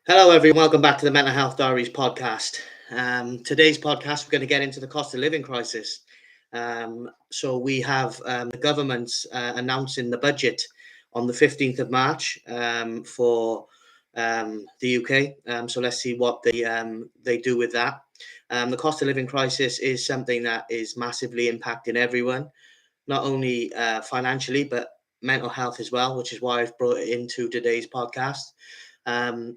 Hello, everyone. Welcome back to the Mental Health Diaries podcast. Today's podcast, we're going to get into the cost of living crisis. So we have the government announcing the budget on the 15th of March for the UK. So let's see what they do with that. The cost of living crisis is something that is massively impacting everyone, not only financially, but mental health as well, which is why I've brought it into today's podcast. Um,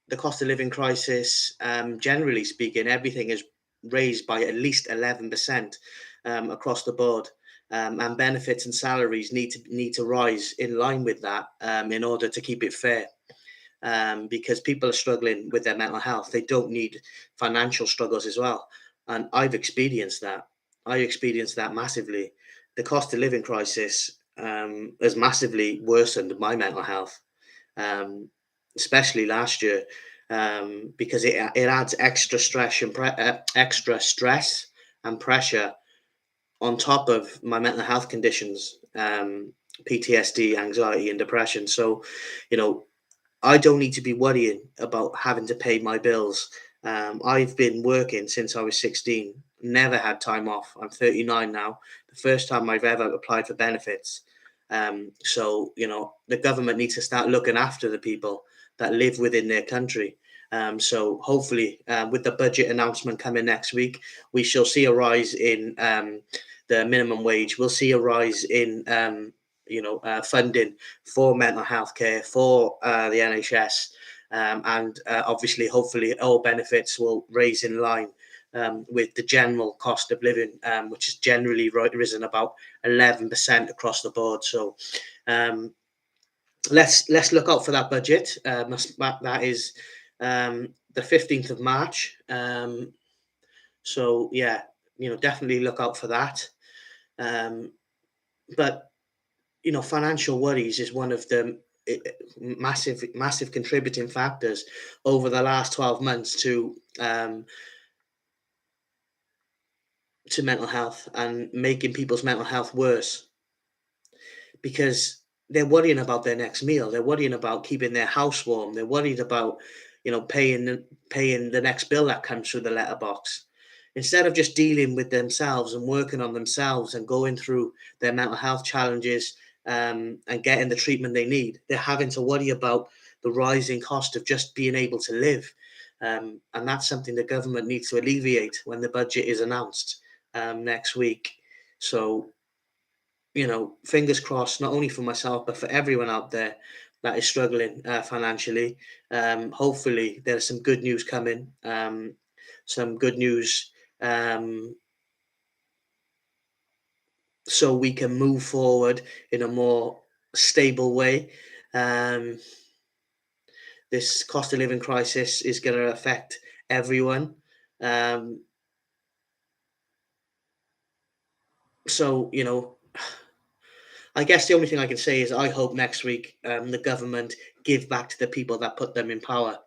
the cost of living crisis, generally speaking, everything is raised by at least 11% across the board, and benefits and salaries need to rise in line with that in order to keep it fair. Because people are struggling with their mental health, they don't need financial struggles as well, and I've experienced that. I experienced that massively. The cost of living crisis has massively worsened my mental health, um, especially last year, because it adds extra stress and pressure on top of my mental health conditions, PTSD, anxiety, and depression. So, you know, I don't need to be worrying about having to pay my bills. I've been working since I was 16, never had time off. I'm 39 now. The first time I've ever applied for benefits. So, the government needs to start looking after the people that live within their country. So hopefully, with the budget announcement coming next week, we shall see a rise in the minimum wage. We'll see a rise in funding for mental health care, for the NHS, and obviously, hopefully, all benefits will raise in line with the general cost of living, which has generally risen about 11% across the board. So um, let's look out for that budget. That is the 15th of March. So yeah, definitely look out for that. Um, but financial worries is one of the massive contributing factors over the last 12 months to mental health and making people's mental health worse, because they're worrying about their next meal, they're worrying about keeping their house warm, they're worried about paying the next bill that comes through the letterbox, instead of just dealing with themselves and working on themselves and going through their mental health challenges, and getting the treatment they need. They're having to worry about the rising cost of just being able to live. And that's something the government needs to alleviate when the budget is announced next week. So, fingers crossed, not only for myself, but for everyone out there that is struggling financially. Hopefully, there's some good news coming. Some good news, um, so we can move forward in a more stable way. Um, this cost of living crisis is going to affect everyone. Um, so, I guess the only thing I can say is I hope next week the government give back to the people that put them in power,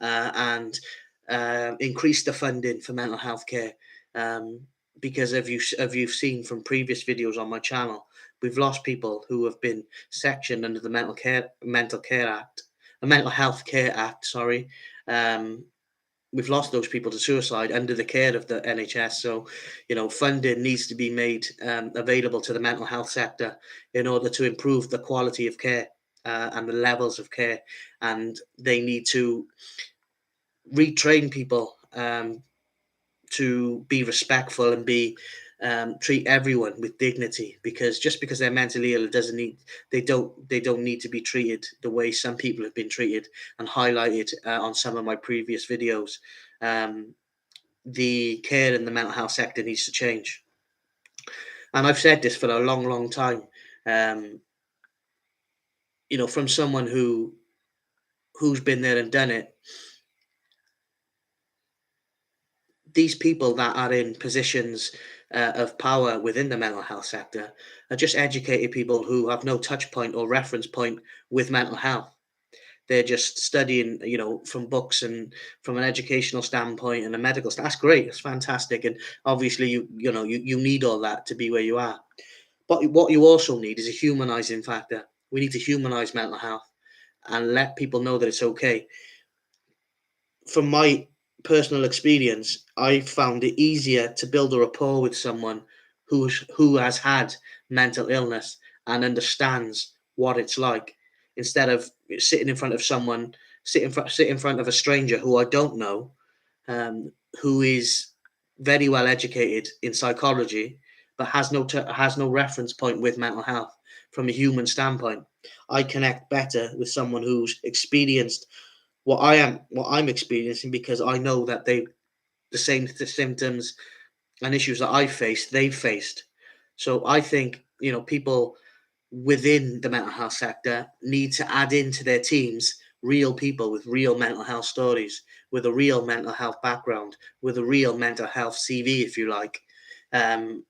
and increase the funding for mental health care. Um, because you've seen from previous videos on my channel, we've lost people who have been sectioned under the Mental Health Care Act. Sorry, um, we've lost those people to suicide under the care of the NHS. So, funding needs to be made available to the mental health sector in order to improve the quality of care and the levels of care. And they need to retrain people to be respectful and treat everyone with dignity, because just because they're mentally ill doesn't need they don't need to be treated the way some people have been treated and highlighted on some of my previous videos. um, the care in the mental health sector needs to change, and I've said this for a long time. um, from someone who's been there and done it. These people that are in positions of power within the mental health sector are just educated people who have no touch point or reference point with mental health. They're just studying, from books and from an educational standpoint and a medical. That's great. It's fantastic, and obviously, you need all that to be where you are. But what you also need is a humanizing factor. We need to humanize mental health and let people know that it's okay. from my personal experience, I found it easier to build a rapport with someone who has had mental illness and understands what it's like, instead of sitting in front of someone, sit in front of a stranger who I don't know, um, who is very well educated in psychology, but has no reference point with mental health from a human standpoint. I connect better with someone who's experienced what I'm experiencing, because I know that the symptoms and issues that I faced, they've faced. So I think, people within the mental health sector need to add into their teams real people with real mental health stories, with a real mental health background, with a real mental health CV, if you like. Um,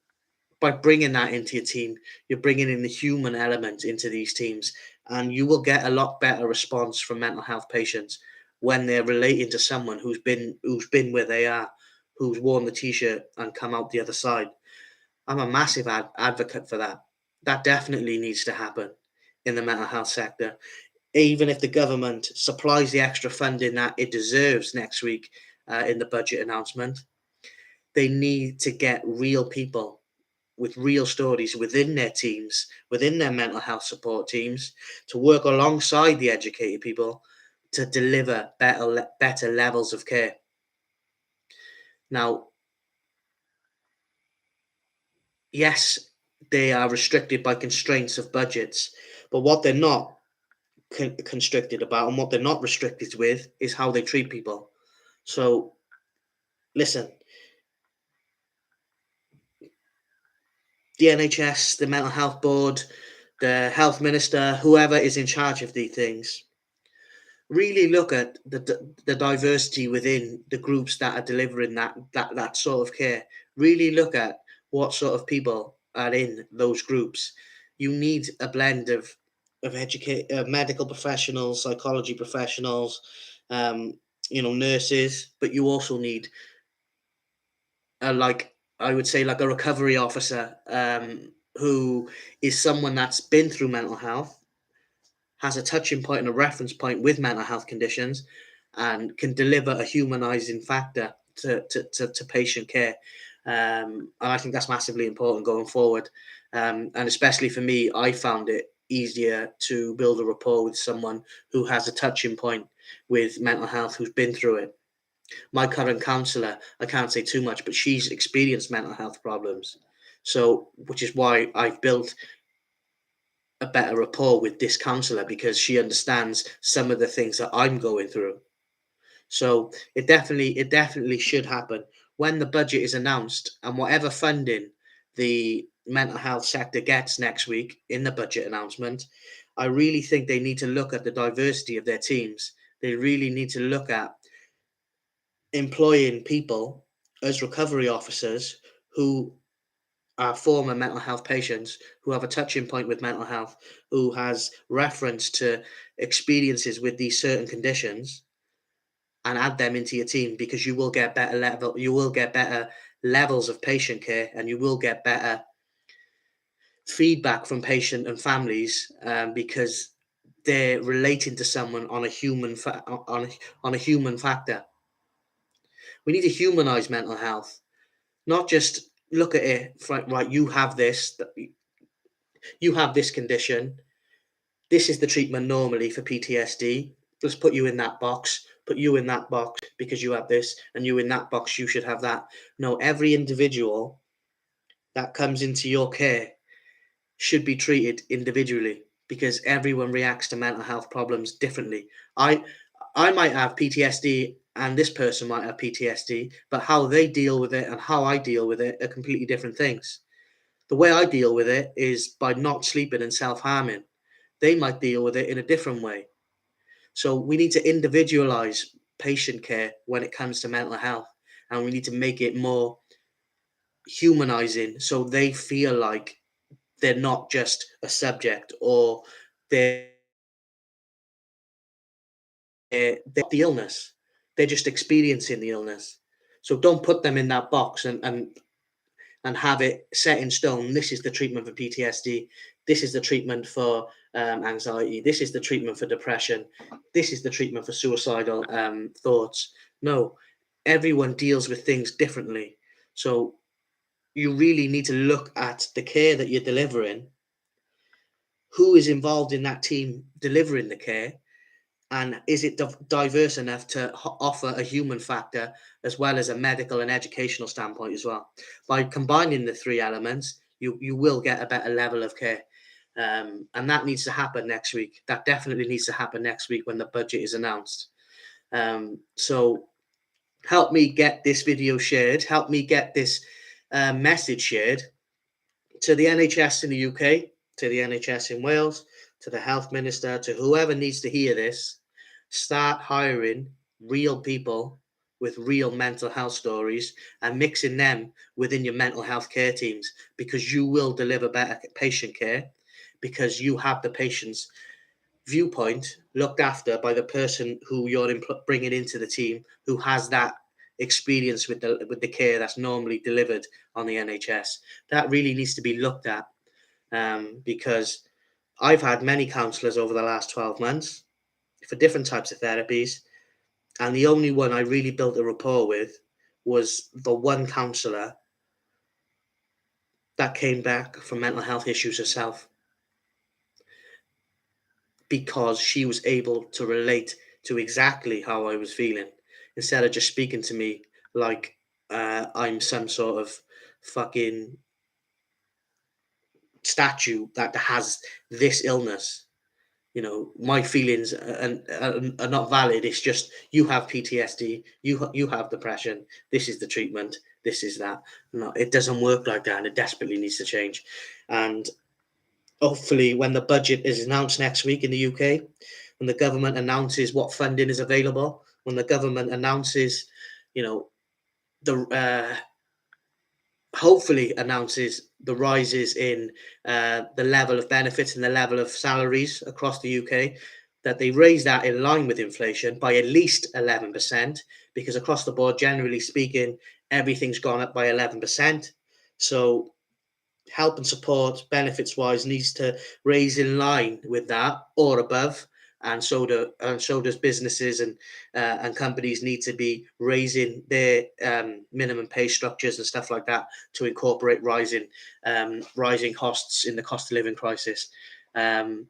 by bringing that into your team, you're bringing in the human element into these teams, and you will get a lot better response from mental health patients when they're relating to someone who's been where they are, who's worn the t-shirt and come out the other side. I'm a massive advocate for that. That definitely needs to happen in the mental health sector. Even if the government supplies the extra funding that it deserves next week in the budget announcement, they need to get real people with real stories within their teams, within their mental health support teams, to work alongside the educated people to deliver better levels of care. Now, yes, they are restricted by constraints of budgets, but what they're not constricted about, and what they're not restricted with, is how they treat people. So, listen, the NHS, the mental health board, the health minister, whoever is in charge of these things, really look at the diversity within the groups that are delivering that sort of care. Really look at what sort of people are in those groups. You need a blend of medical professionals, psychology professionals, um, nurses, but you also need like, I would say, like a recovery officer, who is someone that's been through mental health, has a touching point and a reference point with mental health conditions, and can deliver a humanizing factor to patient care. And I think that's massively important going forward. And especially for me, I found it easier to build a rapport with someone who has a touching point with mental health, who's been through it. My current counsellor, I can't say too much, but she's experienced mental health problems. So, which is why I've built a better rapport with this counsellor, because she understands some of the things that I'm going through. So it definitely should happen when the budget is announced, and whatever funding the mental health sector gets next week in the budget announcement. I really think they need to look at the diversity of their teams. They really need to look at employing people as recovery officers who are former mental health patients, who have a touching point with mental health, who has reference to experiences with these certain conditions, and add them into your team, because you will get better levels of patient care, and you will get better feedback from patient and families, because they're relating to someone on a on a human factor. We need to humanize mental health, not just look at it right. You have this condition. This is the treatment normally for PTSD. Let's put you in that box. Put you in that box because you have this, and you in that box. You should have that. No, every individual that comes into your care should be treated individually, because everyone reacts to mental health problems differently. I I might have PTSD, and this person might have PTSD, but how they deal with it and how I deal with it are completely different things. The way I deal with it is by not sleeping and self-harming. They might deal with it in a different way. So we need to individualize patient care when it comes to mental health, and we need to make it more humanizing, so they feel like they're not just a subject, or they're, they're the illness. They're just experiencing the illness. So don't put them in that box and have it set in stone. This is the treatment for PTSD. This is the treatment for anxiety. This is the treatment for depression. This is the treatment for suicidal thoughts. No, everyone deals with things differently. So you really need to look at the care that you're delivering, who is involved in that team delivering the care, and is it diverse enough to offer a human factor as well as a medical and educational standpoint as well. By combining the three elements, you will get a better level of care. And that needs to happen next week. That definitely needs to happen next week when the budget is announced. So help me get this video shared, help me get this message shared to the NHS in the UK, to the NHS in Wales, to the health minister, to whoever needs to hear this. Start hiring real people with real mental health stories and mixing them within your mental health care teams, because you will deliver better patient care, because you have the patient's viewpoint looked after by the person who you're bringing into the team, who has that experience with the care that's normally delivered on the NHS. That really needs to be looked at, because I've had many counsellors over the last 12 months for different types of therapies, and the only one I really built a rapport with was the one counsellor that came back from mental health issues herself, because she was able to relate to exactly how I was feeling, instead of just speaking to me like I'm some sort of fucking statue that has this illness. You know, my feelings are not valid. It's just, you have PTSD, you have depression, this is the treatment, this is that. No, it doesn't work like that, and it desperately needs to change. And hopefully when the budget is announced next week in the UK, when the government announces what funding is available, when the government announces, you know, the hopefully announces the rises in the level of benefits and the level of salaries across the UK, that they raise that in line with inflation by at least 11%, because across the board, generally speaking, everything's gone up by 11%. So help and support benefits wise needs to raise in line with that or above, and so does businesses and companies need to be raising their minimum pay structures and stuff like that to incorporate rising costs in the cost of living crisis. um,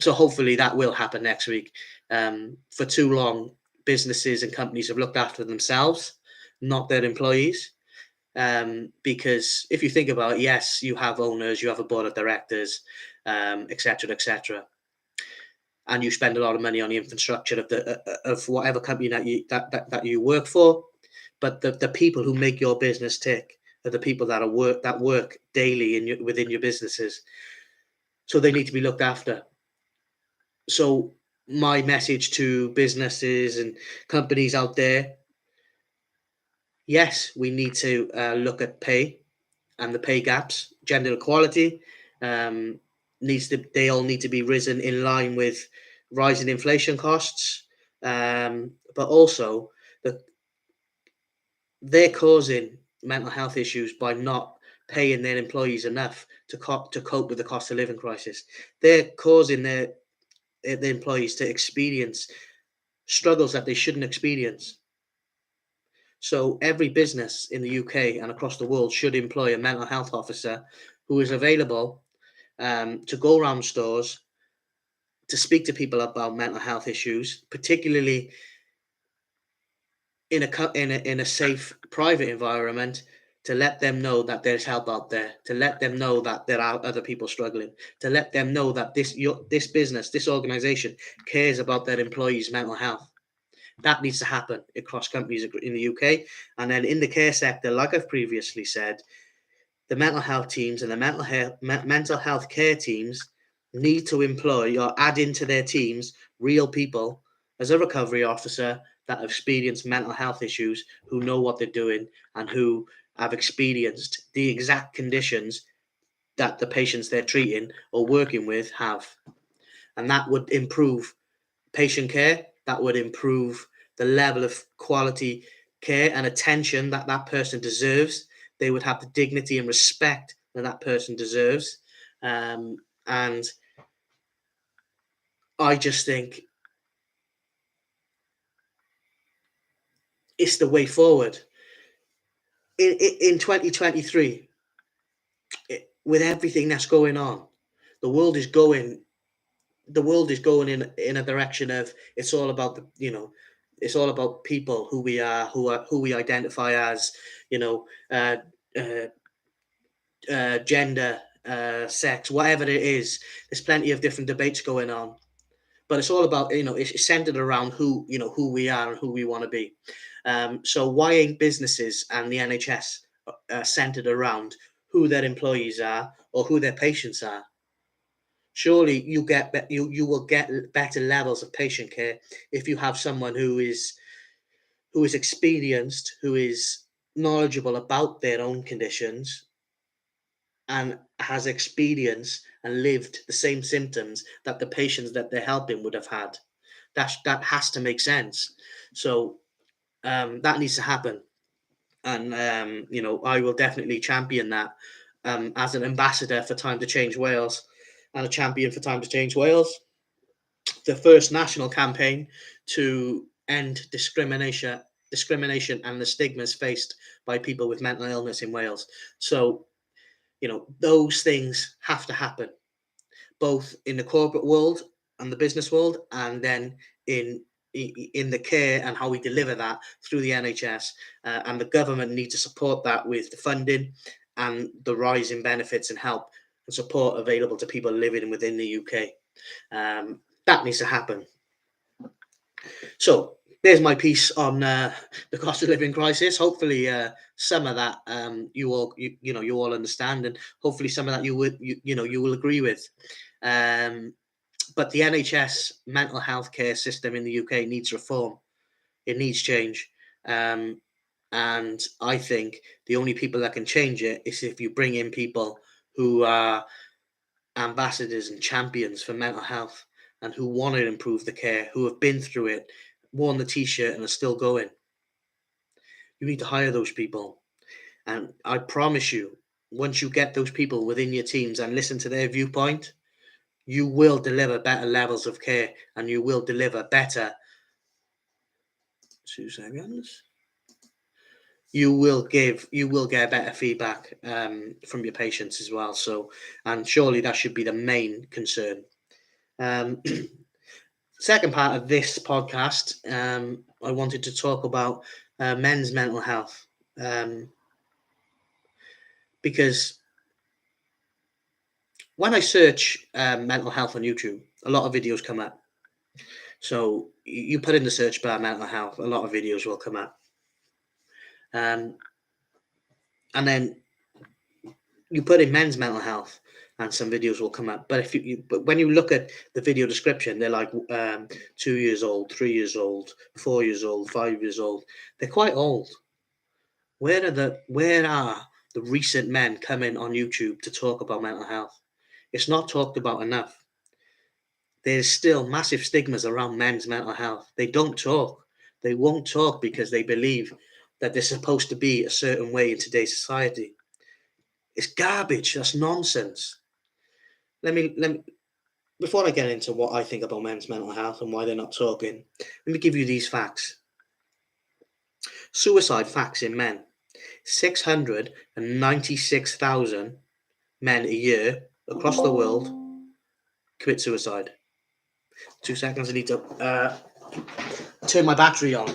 so hopefully that will happen next week. For too long, businesses and companies have looked after themselves, not their employees. Because if you think about it, yes, you have owners, you have a board of directors, etc., etc., and you spend a lot of money on the infrastructure of whatever company that you work for. But the people who make your business tick are the people that work daily within your businesses. So they need to be looked after. So my message to businesses and companies out there: yes, we need to look at pay and the pay gaps, gender equality. Um, they all need to be risen in line with rising inflation costs, but also that they're causing mental health issues by not paying their employees enough to cope with the cost of living crisis. They're causing their employees to experience struggles that they shouldn't experience. So every business in the UK and across the world should employ a mental health officer who is available to go around stores to speak to people about mental health issues, particularly in a safe private environment, to let them know that there's help out there, to let them know that there are other people struggling, to let them know that this business, this organization cares about their employees' mental health. That needs to happen across companies in the UK. And then in the care sector, like I've previously said, the mental health teams and the mental health care teams need to employ or add into their teams real people as a recovery officer that have experienced mental health issues, who know what they're doing, and who have experienced the exact conditions that the patients they're treating or working with have. And that would improve patient care, that would improve the level of quality care and attention that that person deserves. They would have the dignity and respect that that person deserves. And I just think it's the way forward. In 2023, with everything that's going on, the world is going in a direction of, it's all about it's all about people, who we are, who we identify as, uh, uh, gender, sex, whatever it is. There's plenty of different debates going on, but it's all about, it's centered around who we are and who we want to be. So why ain't businesses and the NHS centered around who their employees are or who their patients are? Surely you will get better levels of patient care if you have someone who is experienced, who is knowledgeable about their own conditions, and has experience and lived the same symptoms that the patients that they're helping would have had. That has to make sense. So that needs to happen, and I will definitely champion that, as an ambassador for Time to Change Wales, and a champion for Time to Change Wales, the first national campaign to end discrimination and the stigmas faced by people with mental illness in Wales. So those things have to happen, both in the corporate world and the business world, and then in the care and how we deliver that through the NHS, and the government needs to support that with the funding and the rise in benefits and help and support available to people living within the UK. That needs to happen. So there's my piece on the cost of living crisis. Hopefully, some of that you all understand, and hopefully some of that you will agree with. But the NHS mental health care system in the UK needs reform. It needs change, and I think the only people that can change it is if you bring in people who are ambassadors and champions for mental health, and who want to improve the care, who have been through it, worn the t-shirt, and are still going. You need to hire those people, and I promise you, once you get those people within your teams and listen to their viewpoint, you will deliver better levels of care, and you will deliver better 2 seconds. You will get better feedback from your patients as well. So, and surely that should be the main concern. Second part of this podcast, I wanted to talk about men's mental health, because when I search mental health on YouTube, a lot of videos come up. So you put in the search bar mental health, a lot of videos will come up, and then you put in men's mental health, and some videos will come up. But but when you look at the video description, they're like 2 years old, 3 years old, 4 years old, 5 years old. They're quite old. Where are the recent men coming on YouTube to talk about mental health? It's not talked about enough. There's still massive stigmas around men's mental health. They don't talk. They won't talk because they believe that they're supposed to be a certain way in today's society. It's garbage. That's nonsense. Let me before I get into what I think about men's mental health and why they're not talking, let me give you these facts. Suicide facts in men: 696,000 men a year across the world commit suicide. 2 seconds. I need to turn my battery on.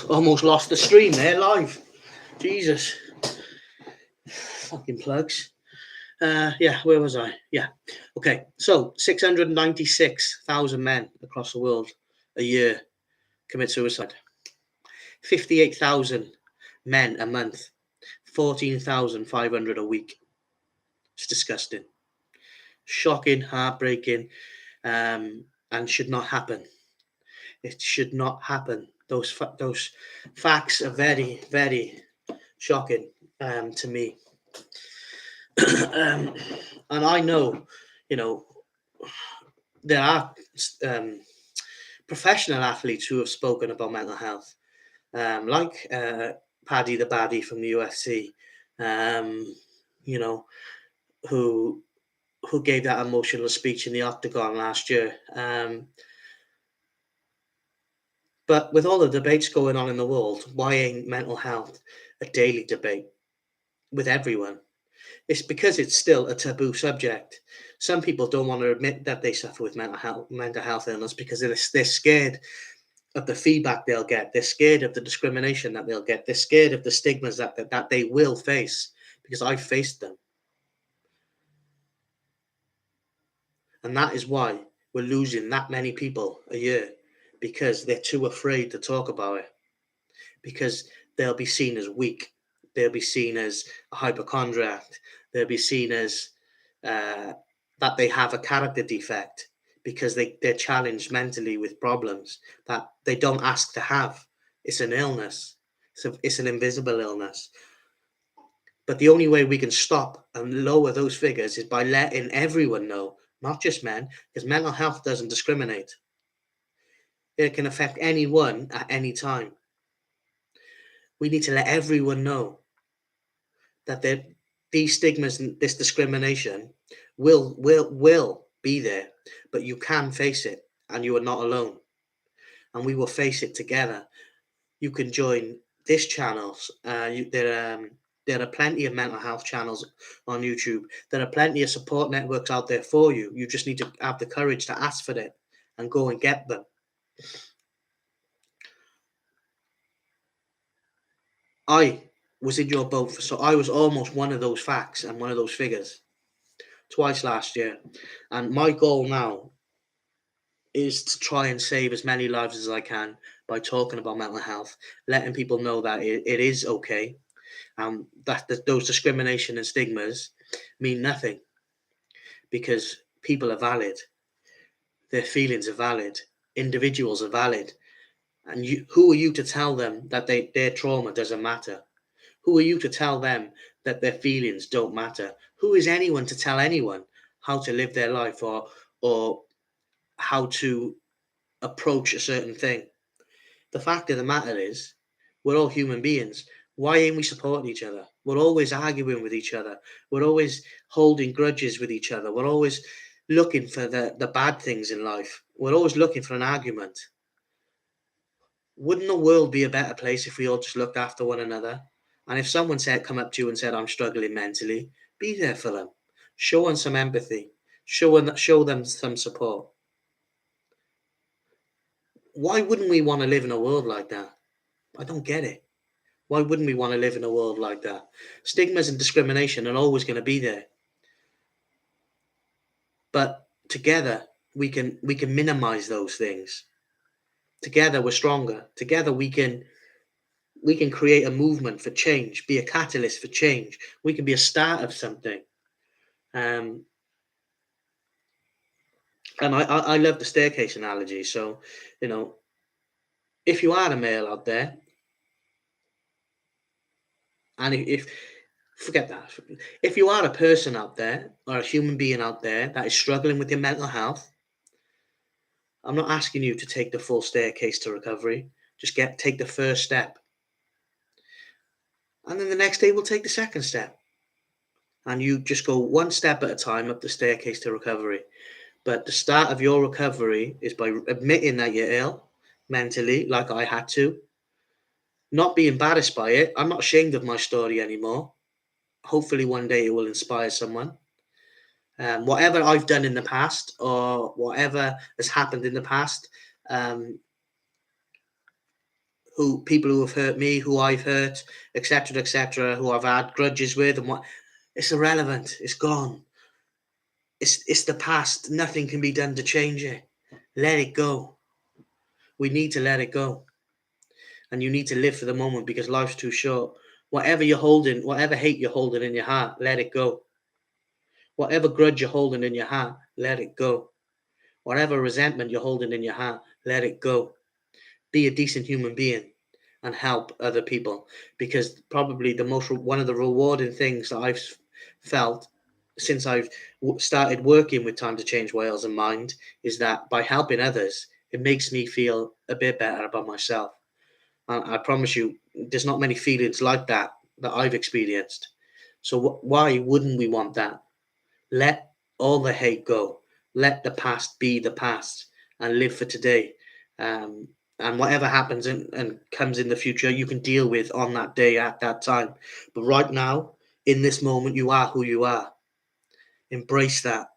Almost lost the stream there live. Jesus. Fucking plugs. Yeah, where was I? Yeah. Okay. So 696,000 men across the world a year commit suicide. 58,000 men a month. 14,500 a week. It's disgusting. Shocking, heartbreaking, and should not happen. It should not happen. Those facts are very, very shocking to me. And I know, there are professional athletes who have spoken about mental health, like Paddy the Baddy from the UFC, you know, who gave that emotional speech in the octagon last year. But with all the debates going on in the world, why ain't mental health a daily debate with everyone? It's because it's still a taboo subject. Some people don't want to admit that they suffer with mental health illness because they're scared of the feedback they'll get. They're scared of the discrimination that they'll get. They're scared of the stigmas that they will face, because I've faced them. And that is why we're losing that many people a year, because they're too afraid to talk about it, because they'll be seen as weak. They'll be seen as a hypochondriac. They'll be seen as that they have a character defect, because they're challenged mentally with problems that they don't ask to have. It's an illness. It's an invisible illness. But the only way we can stop and lower those figures is by letting everyone know, not just men, because mental health doesn't discriminate. It can affect anyone at any time. We need to let everyone know that these stigmas and this discrimination will be there, but you can face it, and you are not alone. And we will face it together. You can join this channel. There are plenty of mental health channels on YouTube. There are plenty of support networks out there for you. You just need to have the courage to ask for it and go and get them. I was in your boat, so I was almost one of those facts and one of those figures twice last year. And my goal now is to try and save as many lives as I can by talking about mental health, letting people know that it is okay, that those discrimination and stigmas mean nothing, because people are valid, their feelings are valid, individuals are valid, and who are you to tell them that their trauma doesn't matter? Who are you to tell them that their feelings don't matter? Who is anyone to tell anyone how to live their life, or how to approach a certain thing? The fact of the matter is, we're all human beings. Why ain't we supporting each other? We're always arguing with each other. We're always holding grudges with each other. We're always looking for the bad things in life. We're always looking for an argument. Wouldn't the world be a better place if we all just looked after one another? And if someone come up to you and said, I'm struggling mentally, be there for them. Show them some empathy. Show them some support. Why wouldn't we want to live in a world like that? I don't get it. Why wouldn't we want to live in a world like that? Stigmas and discrimination are always going to be there. But together we can minimize those things. Together we're stronger. Together we can create a movement for change, be a catalyst for change. We can be a start of something. And I love the staircase analogy. So, if you are a male out there, and if forget that, if you are a person out there, or a human being out there that is struggling with your mental health, I'm not asking you to take the full staircase to recovery. Just take the first step. And then the next day we'll take the second step. And you just go one step at a time up the staircase to recovery. But the start of your recovery is by admitting that you're ill mentally, like I had to. Not be embarrassed by it. I'm not ashamed of my story anymore. Hopefully one day it will inspire someone. Whatever I've done in the past, or whatever has happened in the past, people who have hurt me, who I've hurt, etc., who I've had grudges with, and it's irrelevant. It's gone. It's the past. Nothing can be done to change it. Let it go. We need to let it go. And you need to live for the moment, because life's too short. Whatever you're holding, whatever hate you're holding in your heart, let it go. Whatever grudge you're holding in your heart, let it go. Whatever resentment you're holding in your heart, let it go. Be a decent human being and help other people, because probably one of the rewarding things that I've felt since I've started working with Time to Change Wales in mind is that by helping others, it makes me feel a bit better about myself. And I promise you, there's not many feelings like that I've experienced. So why wouldn't we want that? Let all the hate go. Let the past be the past and live for today. Um, and whatever happens and comes in the future, you can deal with on that day at that time. But right now, in this moment, you are who you are. Embrace that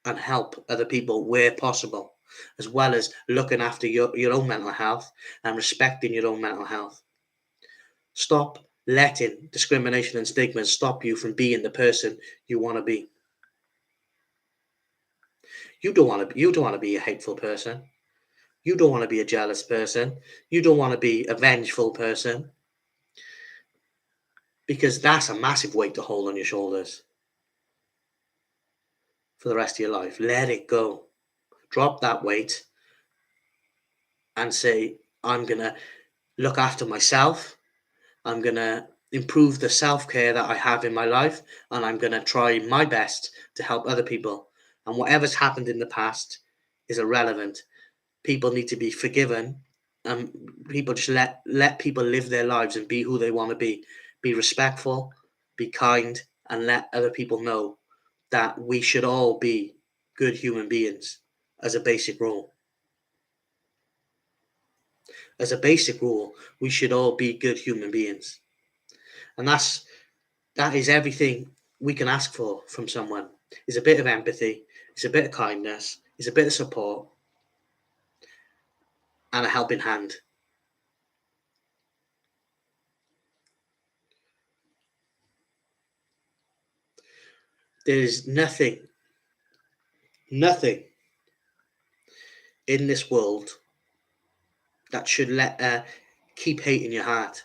and help other people where possible, as well as looking after your own mental health and respecting your own mental health. Stop letting discrimination and stigma stop you from being the person you want to be. You don't want to be a hateful person. You don't want to be a jealous person. You don't want to be a vengeful person, because that's a massive weight to hold on your shoulders for the rest of your life. Let it go. Drop that weight and say, I'm going to look after myself. I'm going to improve the self-care that I have in my life, and I'm going to try my best to help other people. And whatever's happened in the past is irrelevant. People need to be forgiven, and people just let people live their lives and be who they want to be. Be respectful, be kind, and let other people know that we should all be good human beings as a basic rule. As a basic rule, we should all be good human beings. And that is everything we can ask for from someone. Is a bit of empathy, it's a bit of kindness, it's a bit of support, and a helping hand. There's nothing in this world that should keep hate in your heart.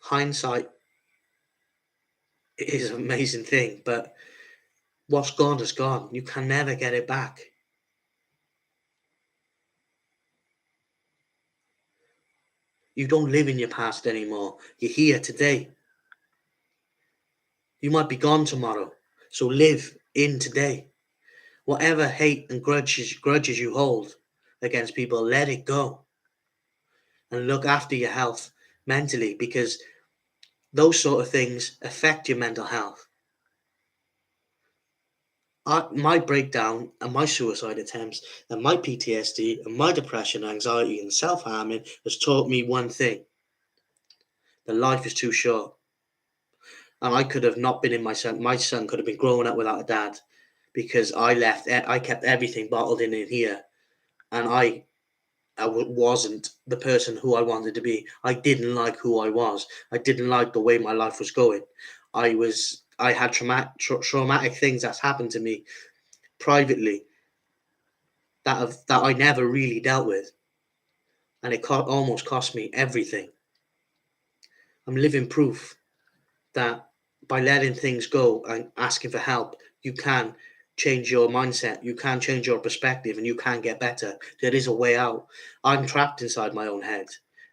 Hindsight is an amazing thing, but what's gone is gone. You can never get it back. You don't live in your past anymore. You're here today. You might be gone tomorrow, so live in today. Whatever hate and grudges you hold against people, let it go. And look after your health mentally, because those sort of things affect your mental health. My breakdown and my suicide attempts and my PTSD and my depression, anxiety, and self-harming has taught me one thing: that life is too short. And I could have not been in my son. My son could have been growing up without a dad, because I kept everything bottled in here, and I wasn't the person who I wanted to be. I didn't like who I was. I didn't like the way my life was going. I had traumatic things that's happened to me privately that I never really dealt with, and it almost cost me everything. I'm living proof that by letting things go and asking for help, you can change your mindset, you can change your perspective, and you can get better. There is a way out. I'm trapped inside my own head,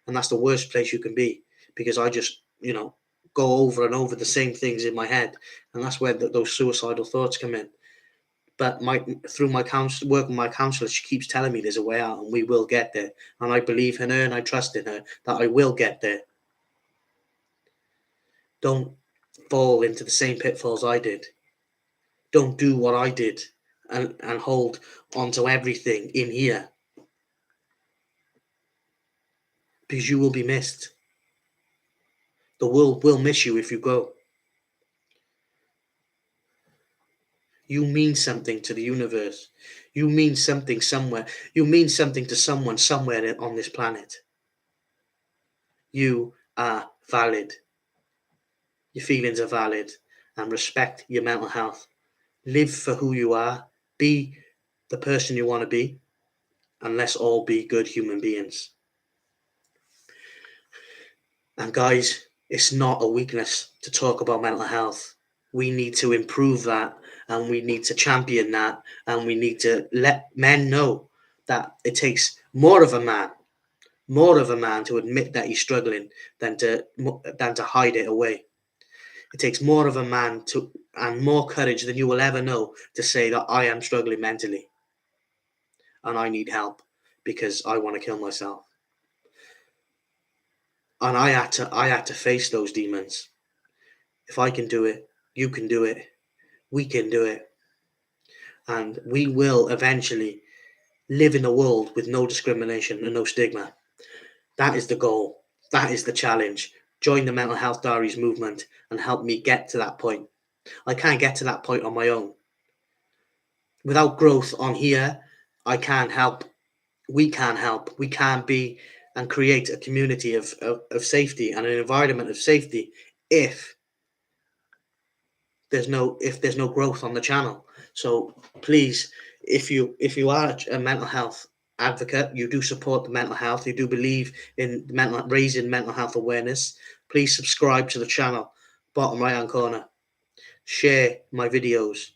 and that's the worst place you can be, because I just, go over and over the same things in my head, and that's where those suicidal thoughts come in. But through my work with my counselor, she keeps telling me there's a way out, and we will get there. And I believe in her, and I trust in her that I will get there. Don't fall into the same pitfalls I did. Don't do what I did and hold onto everything in here, because you will be missed. The world will miss you if you go. You mean something to the universe. You mean something somewhere. You mean something to someone somewhere on this planet. You are valid. Your feelings are valid, and respect your mental health. Live for who you are. Be the person you want to be, and let's all be good human beings. And guys, it's not a weakness to talk about mental health. We need to improve that, and we need to champion that, and we need to let men know that it takes more of a man more of a man to admit that he's struggling than to hide it away. It takes more of a man and more courage than you will ever know to say that I am struggling mentally and I need help because I want to kill myself. And I had to face those demons. If I can do it, you can do it. We can do it. And we will eventually live in a world with no discrimination and no stigma. That is the goal. That is the challenge. Join the Mental Health Diaries movement and help me get to that point. I can't get to that point on my own. Without growth on here, I can't help. We can help. We can be and create a community of safety and an environment of safety if there's no growth on the channel. So please, if you are a mental health advocate, you do support the mental health, you do believe in raising mental health awareness, please subscribe to the channel, bottom right hand corner. Share my videos,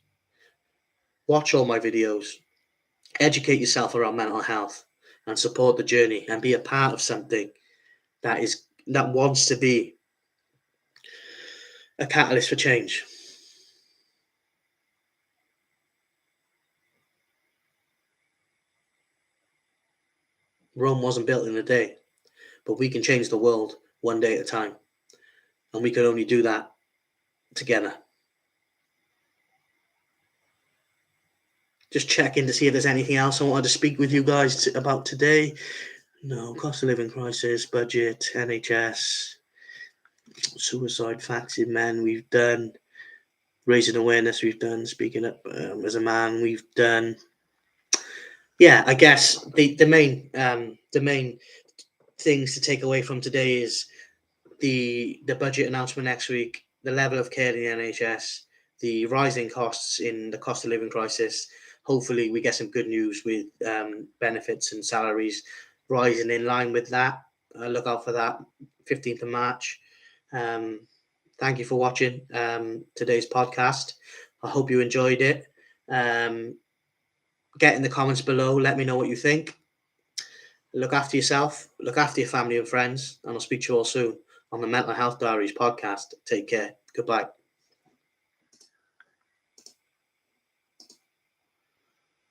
watch all my videos, educate yourself around mental health, and support the journey and be a part of something that wants to be a catalyst for change. Rome wasn't built in a day, but we can change the world one day at a time. And we can only do that together. Just checking to see if there's anything else I wanted to speak with you guys about today. No, cost of living crisis, budget, NHS, suicide facts in men, we've done. Raising awareness, we've done. Speaking up as a man, we've done. Yeah, I guess the main things to take away from today is the budget announcement next week, the level of care in the NHS, the rising costs in the cost of living crisis. Hopefully, we get some good news with benefits and salaries rising in line with that. Look out for that, 15th of March. Thank you for watching today's podcast. I hope you enjoyed it. Get in the comments below. Let me know what you think. Look after yourself. Look after your family and friends. And I'll speak to you all soon on the Mental Health Diaries podcast. Take care. Goodbye.